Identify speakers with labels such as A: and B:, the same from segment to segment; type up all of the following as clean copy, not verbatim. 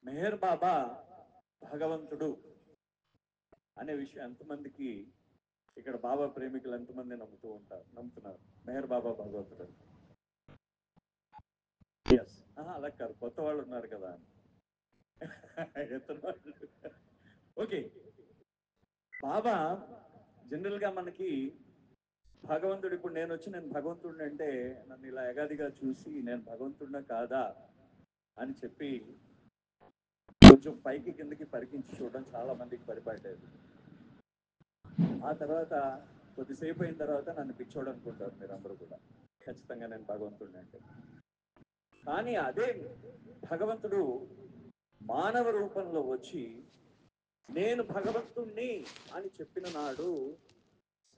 A: మెహర్ బాబా భగవంతుడు అనే విషయం ఎంతమందికి ఇక్కడ బాబా ప్రేమికులు ఎంతమంది నమ్ముతున్నారు మెహర్ బాబా భగవంతుడు? ఎస్. అలా కాదు, కొత్త వాళ్ళు ఉన్నారు కదా ఎత్తన వాళ్ళు. ఓకే, బాబా జనరల్ గా మనకి భగవంతుడు, ఇప్పుడు నేను భగవంతుడిని అంటే నన్ను ఇలా ఎగాదిగా చూసి నేను భగవంతుడినా కాదా అని చెప్పి కొంచెం పైకి కిందకి పరికించి చూడడం చాలా మందికి పరిపడలేదు. ఆ తర్వాత కొద్దిసేపు అయిన తర్వాత నన్ను పిచ్చోడు అనుకుంటారు మీరు అందరూ కూడా, ఖచ్చితంగా నేను భగవంతుడిని అంటే. కానీ అదే భగవంతుడు మానవ రూపంలో వచ్చి నేను భగవంతుణ్ణి అని చెప్పిన నాడు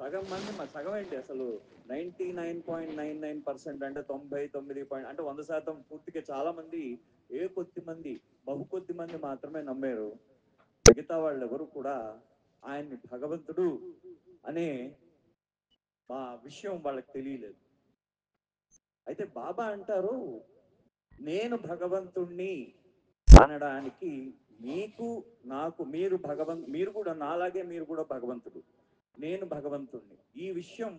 A: సగం మంది, సగం ఏంటి అసలు 99.99% అంటే 99 అంటే 100% పూర్తిగా చాలా మంది, కొద్ది మంది, కొద్ది మంది మాత్రమే నమ్మారు. మిగతా వాళ్ళు ఎవరు కూడా ఆయన్ని భగవంతుడు అనే విషయం వాళ్ళకి తెలియలేదు. అయితే బాబా అంటారు, నేను భగవంతుణ్ణి అనడానికి మీకు నాకు మీరు కూడా నాలాగే మీరు కూడా భగవంతుడు, నేను భగవంతుణ్ణి. ఈ విషయం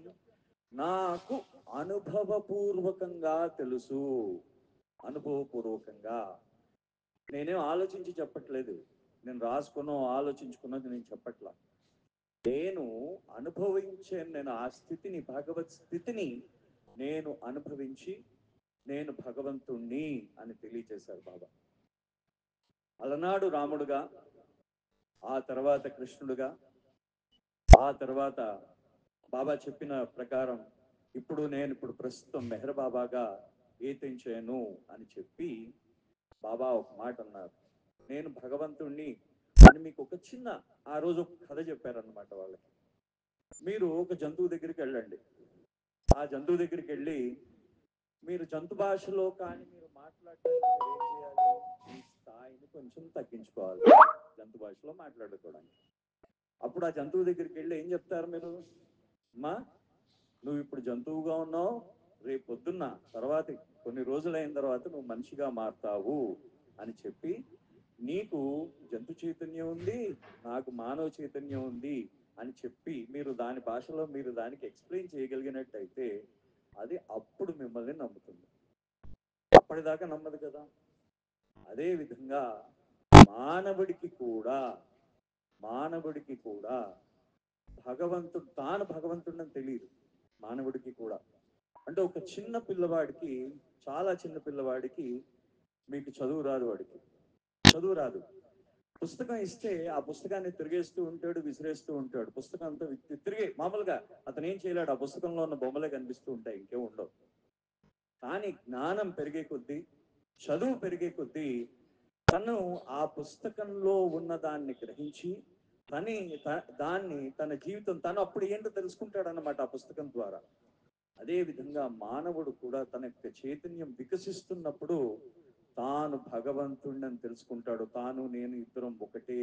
A: నాకు అనుభవపూర్వకంగా తెలుసు. అనుభవపూర్వకంగా నేనేం ఆలోచించి చెప్పట్లేదు, నేను రాసుకున్నా ఆలోచించుకున్నది నేను చెప్పట్లా. నేను అనుభవించాను, నేను ఆ స్థితిని, భగవత్ స్థితిని నేను అనుభవించి నేను భగవంతుణ్ణి అని తెలియచేశారు బాబా. అలనాడు రాముడుగా, ఆ తర్వాత కృష్ణుడుగా, ఆ తర్వాత బాబా చెప్పిన ప్రకారం ఇప్పుడు ప్రస్తుతం మెహర్ బాబాగా ఏతించాను అని చెప్పి బాబా ఒక మాట అన్నారు, నేను భగవంతుణ్ణి అని. మీకు ఒక చిన్న ఆ రోజు ఒక కథ చెప్పారనమాట వాళ్ళకి. మీరు ఒక జంతువు దగ్గరికి వెళ్ళండి, ఆ జంతువు దగ్గరికి వెళ్ళి మీరు జంతు భాషలో కానీ మీరు మాట్లాడటానికి ఏం చేయాలి, ఈ స్థాయిని కొంచెం తగ్గించుకోవాలి జంతు భాషలో మాట్లాడుకోవడానికి. అప్పుడు ఆ జంతువు దగ్గరికి వెళ్ళి ఏం చెప్తారు మీరు, అమ్మా నువ్వు ఇప్పుడు జంతువుగా ఉన్నావు, రేపు పొద్దున్న తర్వాత కొన్ని రోజులైన తర్వాత నువ్వు మనిషిగా మారుతావు అని చెప్పి, నీకు జంతు చైతన్యం ఉంది, నాకు మానవ చైతన్యం ఉంది అని చెప్పి మీరు దాని భాషలో మీరు దానికి ఎక్స్ప్లెయిన్ చేయగలిగినట్టయితే అది అప్పుడు మిమ్మల్ని నమ్ముతుంది. అప్పటిదాకా నమ్మదు కదా. అదే విధంగా మానవుడికి కూడా తాను భగవంతుడని తెలియదు. మానవుడికి కూడా అంటే ఒక చిన్న పిల్లవాడికి, చాలా చిన్న పిల్లవాడికి మీకు చదువు రాదు, వాడికి చదువు రాదు. పుస్తకం ఇస్తే ఆ పుస్తకాన్ని తిరిగేస్తూ ఉంటాడు, విసిరేస్తూ ఉంటాడు. పుస్తకం అంతా తిరిగే మామూలుగా అతను ఏం చేయలేడు, ఆ పుస్తకంలో ఉన్న బొమ్మలే కనిపిస్తూ ఉంటాయి, ఇంకేం ఉండవు. కానీ జ్ఞానం పెరిగే కొద్దీ, చదువు పెరిగే కొద్దీ తను ఆ పుస్తకంలో ఉన్న దాన్ని గ్రహించి దాన్ని తన జీవితం తను అప్పుడు ఏంటో తెలుసుకుంటాడు అన్నమాట ఆ పుస్తకం ద్వారా. అదే విధంగా మానవుడు కూడా తన యొక్క చైతన్యం వికసిస్తున్నప్పుడు తాను భగవంతుడిని తెలుసుకుంటాడు. తాను నేను ఇద్దరం ఒకటే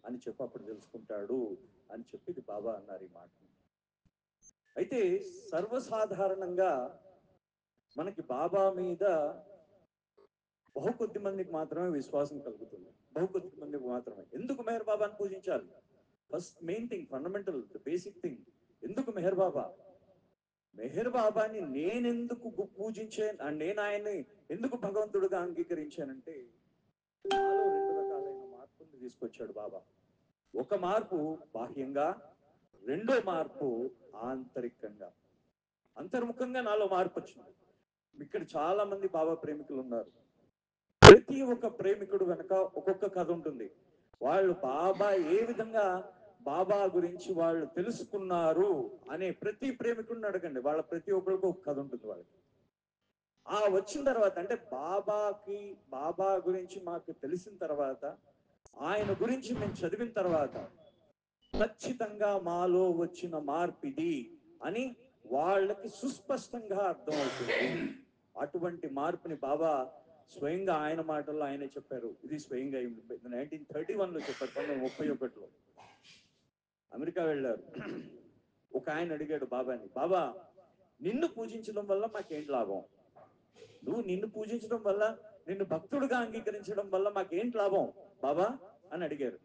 A: అని చెప్పి అప్పుడు తెలుసుకుంటాడు అని చెప్పి బాబా అన్నారు ఈ మాట. అయితే సర్వసాధారణంగా మనకి బాబా మీద కొద్ది మందికి మాత్రమే విశ్వాసం కలుగుతుంది, కొద్ది మందికి మాత్రమే. ఎందుకు మెహర్ బాబాని పూజించాలి? First main thing, fundamental, basic thing, ఎందుకు మెహర్ బాబా? మెహర్ బాబాని నేనెందుకు పూజించాను, నేను ఆయన్ని ఎందుకు భగవంతుడిగా అంగీకరించానంటే నాలో రెండు రకాలైన మార్పుల్ని తీసుకొచ్చాడు బాబా. ఒక మార్పు బాహ్యంగా, రెండో మార్పు ఆంతరికంగా. అంతర్ముఖంగా నాలో మార్పు వచ్చింది. ఇక్కడ చాలా మంది బాబా ప్రేమికులు ఉన్నారు. ప్రతి ఒక్క ప్రేమికుడు వెనక ఒక్కొక్క కథ ఉంటుంది. వాళ్ళు బాబా ఏ విధంగా బాబా గురించి వాళ్ళు తెలుసుకున్నారు అనే ప్రతి ప్రేమికుడిని అడగండి, వాళ్ళ ప్రతి ఒక్కరికి ఒక కథ ఉంటుంది వాళ్ళకి. ఆ వచ్చిన తర్వాత అంటే బాబా గురించి మాకు తెలిసిన తర్వాత, ఆయన గురించి మేము చదివిన తర్వాత ఖచ్చితంగా మాలో వచ్చిన మార్పిది అని వాళ్ళకి సుస్పష్టంగా అర్థమవుతుంది. అటువంటి మార్పుని బాబా స్వయంగా ఆయన మాటల్లో ఆయనే చెప్పారు. ఇది స్వయంగా 1931లో చెప్పారు, 1931లో అమెరికా వెళ్ళారు. ఒక ఆయన అడిగాడు బాబాని, బాబా నిన్ను పూజించడం వల్ల మాకేంటి లాభం? నువ్వు నిన్ను పూజించడం వల్ల నిన్ను భక్తుడిగా అంగీకరించడం వల్ల మాకేంటి లాభం బాబా అని అడిగారు.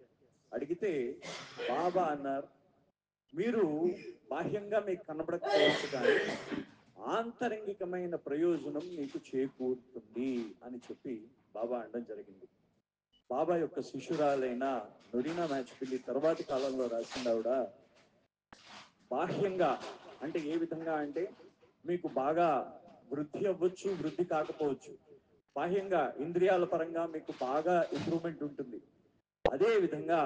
A: అడిగితే బాబా అన్నారు, మీరు బాహ్యంగా మీకు కనబడకపోవచ్చు కానీ ఆంతరంగికమైన ప్రయోజనం మీకు చేకూరుతుంది అని చెప్పి బాబా అనడం జరిగింది. బాబా యొక్క శిష్యురాలైన నొరీనా మ్యాచ్పిల్లి తర్వాతి కాలంలో రాసింది ఆవిడ, బాహ్యంగా అంటే ఏ విధంగా అంటే మీకు బాగా వృద్ధి అవ్వచ్చు, వృద్ధి కాకపోవచ్చు. బాహ్యంగా ఇంద్రియాల పరంగా మీకు బాగా ఇంప్రూవ్మెంట్ ఉంటుంది. అదే విధంగా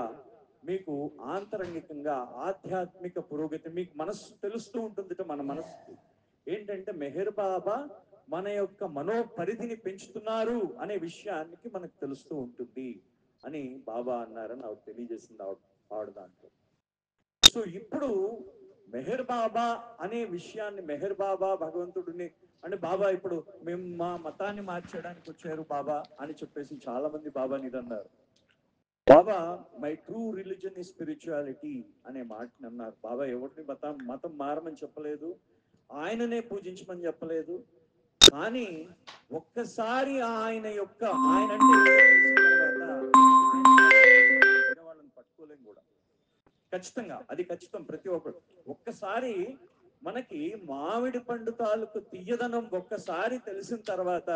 A: మీకు ఆంతరంగికంగా ఆధ్యాత్మిక పురోగతి మీకు మనస్సు తెలుస్తూ ఉంటుంది. మన మనస్సు ఏంటంటే మెహర్ బాబా మన యొక్క మనో పరిధిని పెంచుతున్నారు అనే విషయానికి మనకు తెలుస్తూ ఉంటుంది అని బాబా అన్నారని ఆవిడ తెలియజేసింది ఆవిడ దాంట్లో. సో ఇప్పుడు మెహర్ బాబా అనే విషయాన్ని, మెహర్ బాబా భగవంతుడిని అంటే బాబా ఇప్పుడు మేము మా మతాన్ని మార్చడానికి వచ్చారు బాబా అని చెప్పేసి చాలా మంది బాబాని అన్నారు. బాబా మై ట్రూ రిలీజన్ ఈ స్పిరిచువాలిటీ అనే మాటని అన్నారు. బాబా ఎవరిని మతం మారమని చెప్పలేదు, ఆయననే పూజించమని చెప్పలేదు. కానీ ఒక్కసారి ఆయన యొక్క ఆయన అంటే వాళ్ళని పట్టుకోలేం కూడా. ఖచ్చితంగా అది ఖచ్చితం. ప్రతి ఒక్కరు ఒక్కసారి మనకి మామిడి పండు తాలూకు తీయదనం ఒక్కసారి తెలిసిన తర్వాత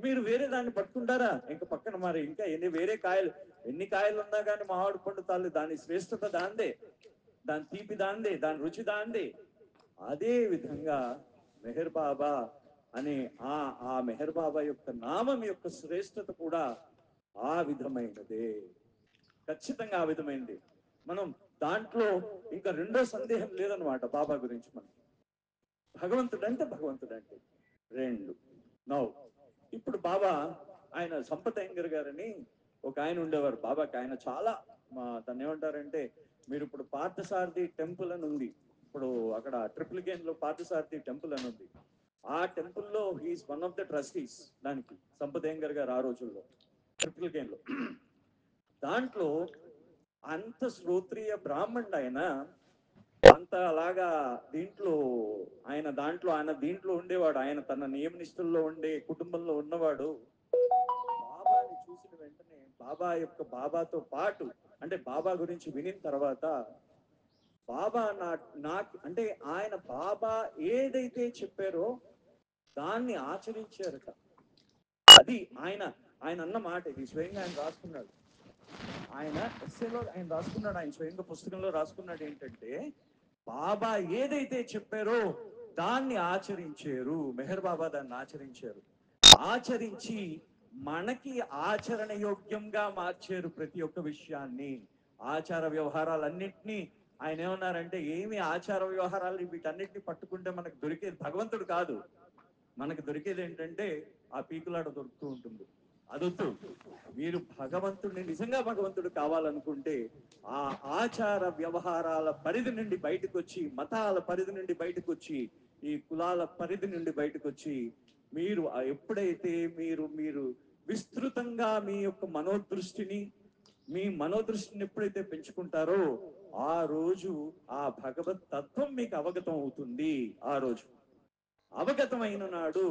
A: మీరు వేరే దాన్ని పట్టుకుంటారా? ఇంకా పక్కన మరి ఇంకా ఎన్ని కాయలు ఉన్నా కానీ మామిడి పండు తాలు దాని శ్రేష్టత దాందే, దాని తీపి దాందే, దాని రుచి దాందే. అదే విధంగా మెహర్ బాబా అనే ఆ మెహర్ బాబా యొక్క నామం యొక్క శ్రేష్టత కూడా ఆ విధమైనదే, ఖచ్చితంగా ఆ విధమైనది. మనం దాంట్లో ఇంకా రెండో సందేహం లేదనమాట బాబా గురించి. మనం భగవంతుడు అంటే రెండు నౌ. ఇప్పుడు బాబా ఆయన సంపత్ అయ్యంగర్ గారని ఒక ఆయన ఉండేవారు. బాబాకి ఆయన చాలా దాన్ని ఏమంటారంటే, మీరు ఇప్పుడు పార్థసారథి టెంపుల్ అని ఉంది, ఇప్పుడు అక్కడ ట్రిపుల్ గేన్ లో పార్థసారథి టెంపుల్ అని ఉంది. ఆ టెంపుల్లో he's one of the trustees. దానికి సంపత్ అయ్యంగర్ గారు ఆ రోజుల్లో ట్రిపుల్ గేన్ లో దాంట్లో అంత శ్రోత్రియ బ్రాహ్మణుడు ఆయన, అంత అలాగా ఆయన దీంట్లో ఉండేవాడు. ఆయన తన నియమనిష్టల్లో ఉండే కుటుంబంలో ఉన్నవాడు. బాబాని చూసిన వెంటనే బాబాతో పాటు అంటే బాబా గురించి వినిన తర్వాత బాబా నాకు అంటే ఆయన బాబా ఏదైతే చెప్పారో దాన్ని ఆచరించారట. అది ఆయన అన్న మాట. ఇది స్వయంగా ఆయన రాసుకున్నాడు. ఆయన ఎస్సేలో ఆయన రాసుకున్నాడు, ఆయన స్వయంగా పుస్తకంలో రాసుకున్నాడు ఏంటంటే, బాబా ఏదైతే చెప్పారో దాన్ని ఆచరించారు. మెహర్ బాబా దాన్ని ఆచరించి మనకి ఆచరణ యోగ్యంగా మార్చారు ప్రతి ఒక్క విషయాన్ని. ఆచార వ్యవహారాలన్నింటినీ ఆయన ఏమన్నారంటే, ఏమి ఆచార వ్యవహారాలు వీటన్నిటిని పట్టుకుంటే మనకు దొరికేది భగవంతుడు కాదు. మనకు దొరికేది ఏంటంటే ఆ పీకులాట దొరుకుతూ ఉంటుంది. అదొద్దు. మీరు నిజంగా భగవంతుడు కావాలనుకుంటే ఆ ఆచార వ్యవహారాల పరిధి నుండి బయటకు వచ్చి, మతాల పరిధి నుండి బయటకు వచ్చి, ఈ కులాల పరిధి నుండి బయటకు వచ్చి, మీరు ఎప్పుడైతే మీరు విస్తృతంగా మీ మనోదృష్టిని ఎప్పుడైతే పెంచుకుంటారో ఆ రోజు ఆ భగవత్ తత్వం మీకు అవగతం అవుతుంది. ఆ రోజు అవగతమైన నాడు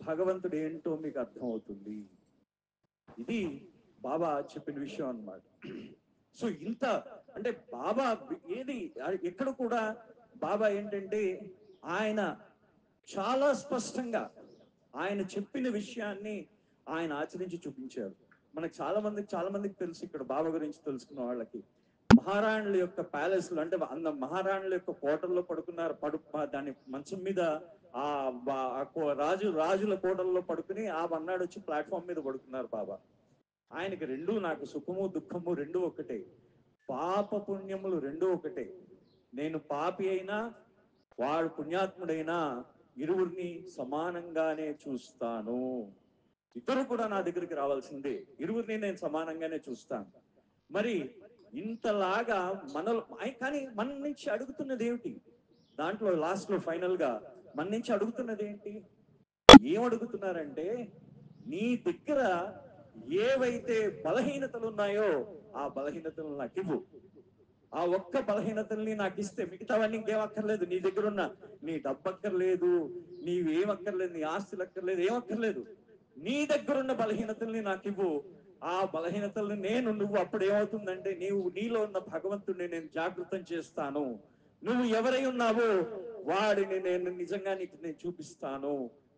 A: భగవంతుడు ఏంటో మీకు అర్థం అవుతుంది. ఇది బాబా చెప్పిన విషయం అన్నమాట. సో ఇంత అంటే బాబా ఎక్కడ కూడా బాబా ఏంటంటే ఆయన చాలా స్పష్టంగా ఆయన చెప్పిన విషయాన్ని ఆయన ఆచరించి చూపించారు. మనకు చాలా మందికి తెలుసు, ఇక్కడ బాబా గురించి తెలుసుకున్న వాళ్ళకి, మహారాణుల యొక్క ప్యాలెస్లు అంటే మహారాణుల యొక్క కోటల్లో పడుకున్నారు. దాని మంచం మీద ఆ రాజుల కోటల్లో పడుకుని ఆ మన్నాడు వచ్చి ప్లాట్ఫామ్ మీద పడుకున్నారు బాబా. ఆయనకి రెండు, నాకు సుఖము దుఃఖము రెండు ఒకటే, పాప పుణ్యములు రెండు ఒకటే. నేను పాపి అయినా వాడు పుణ్యాత్ముడైనా ఇరువురిని సమానంగానే చూస్తాను. ఇద్దరు కూడా నా దగ్గరికి రావాల్సిందే, ఇరువురిని నేను సమానంగానే చూస్తాను. మరి ఇంతలాగా కానీ మన నుంచి అడుగుతున్నది ఏమిటి? దాంట్లో లాస్ట్ లో ఫైనల్ గా మన నుంచి అడుగుతున్నది ఏంటి? ఏం అడుగుతున్నారంటే, నీ దగ్గర ఏవైతే బలహీనతలు ఉన్నాయో ఆ బలహీనతలు నాకు ఇవ్వు. ఆ ఒక్క బలహీనతల్ని నాకు ఇస్తే మిగతావన్నీ ఇంకేం అక్కర్లేదు. నీ దగ్గర ఉన్న నీ డబ్బు అక్కర్లేదు, నీవేం అక్కర్లేదు, నీ ఆస్తులు అక్కర్లేదు, ఏమక్కర్లేదు. నీ దగ్గరున్న బలహీనతల్ని నాకు ఇవ్వు, ఆ బలహీనతల్ని నువ్వు అప్పుడు ఏమవుతుందంటే నీలో ఉన్న భగవంతుడిని నేను జాగృతం చేస్తాను, నువ్వు ఎవరై ఉన్నావో వాడిని నేను నిజంగా నేను చూపిస్తాను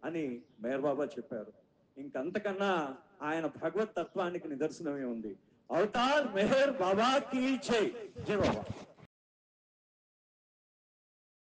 A: అని మేర్ బాబా చెప్పారు. ఇంకంతకన్నా ఆయన భగవత్ తత్వానికి నిదర్శనమే ఉంది. అవతార్ మెహర్ బాబా కీ జై. జై బాబా.